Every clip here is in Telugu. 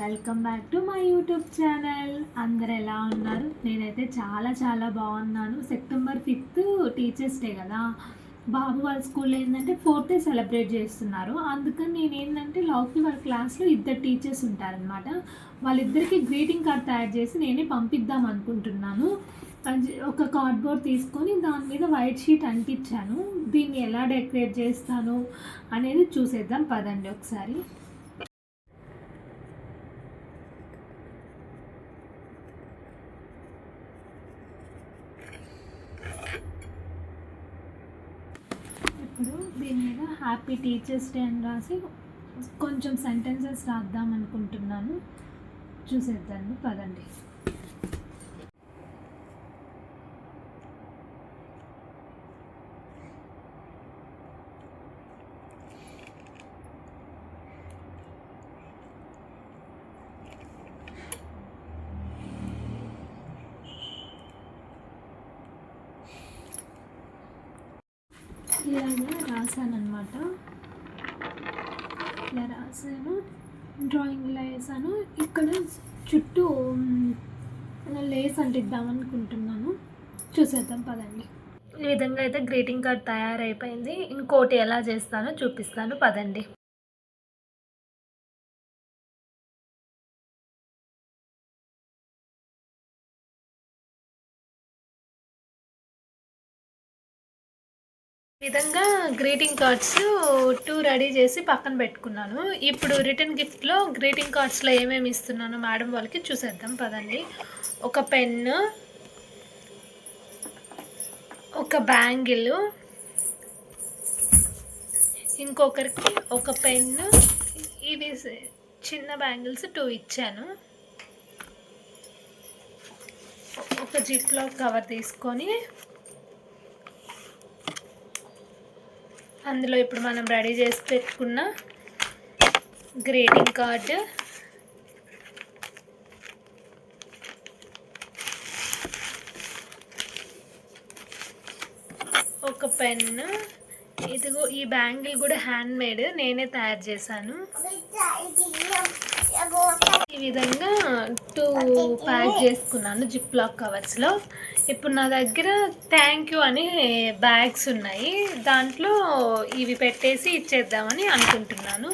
Welcome back to my YouTube channel. అందరు ఎలా ఉన్నారు? నేనైతే చాలా బాగున్నాను. సెప్టెంబర్ 5th టీచర్స్ డే కదా, బాబు వాళ్ళ స్కూల్లో ఏంటంటే 4th సెలబ్రేట్ చేస్తున్నారు. అందుకని నేను ఏంటంటే లోకి వాళ్ళ క్లాస్లో 2 టీచర్స్ ఉంటారనమాట. వాళ్ళిద్దరికి గ్రీటింగ్ కార్డ్ తయారు చేసి నేనే పంపిద్దాం అనుకుంటున్నాను. ఒక కార్డ్బోర్డ్ తీసుకొని దాని మీద వైట్ షీట్ అంటించాను. దీన్ని ఎలా డెకరేట్ చేస్తాను అనేది చూసేద్దాం పదండి ఒకసారి. ఇప్పుడు దీని మీద హ్యాపీ టీచర్స్ డే అని రాసి కొంచెం సెంటెన్సెస్ రాద్దాం అనుకుంటున్నాను. చూసేద్దాము పదండి. ఇలాగా రాశానమాట. ఇలా రాసాను, డ్రాయింగ్ ఇలా వేసాను. ఇక్కడ చుట్టూ లేస్ అంటిద్దాం అనుకుంటున్నాను. చూసేద్దాం పదండి. ఈ విధంగా అయితే గ్రీటింగ్ కార్డ్ తయారైపోయింది. ఇంకోటి ఎలా చేస్తానో చూపిస్తాను పదండి. విధంగా గ్రీటింగ్ కార్డ్స్ 2 రెడీ చేసి పక్కన పెట్టుకున్నాను. ఇప్పుడు రిటర్న్ గిఫ్ట్లో గ్రీటింగ్ కార్డ్స్లో ఏమేమి ఇస్తున్నాను మేడం వాళ్ళకి చూసేద్దాం పదండి. ఒక పెన్ను, ఒక బ్యాంగిల్, ఇంకొకరికి ఒక పెన్ను, ఇవి చిన్న బ్యాంగిల్స్ 2 ఇచ్చాను. ఒక జిప్లో కవర్ తీసుకొని అందులో ఇప్పుడు మనం రెడీ చేసి పెట్టుకున్న గ్రీటింగ్ కార్డు, ఒక పెన్ను, ఇదిగో ఈ బ్యాంగిల్ కూడా హ్యాండ్ మేడ్, నేనే తయారు చేశాను. ఈ విధంగా 2 ప్యాక్ చేసుకున్నాను జిప్ లాక్ కవర్స్లో. ఇప్పుడు నా దగ్గర థ్యాంక్ యూ అని బ్యాగ్స్ ఉన్నాయి, దాంట్లో ఇవి పెట్టేసి ఇచ్చేద్దామని అనుకుంటున్నాను.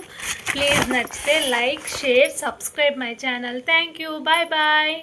ప్లీజ్ నచ్చితే like, share, subscribe my channel. Thank you, bye bye.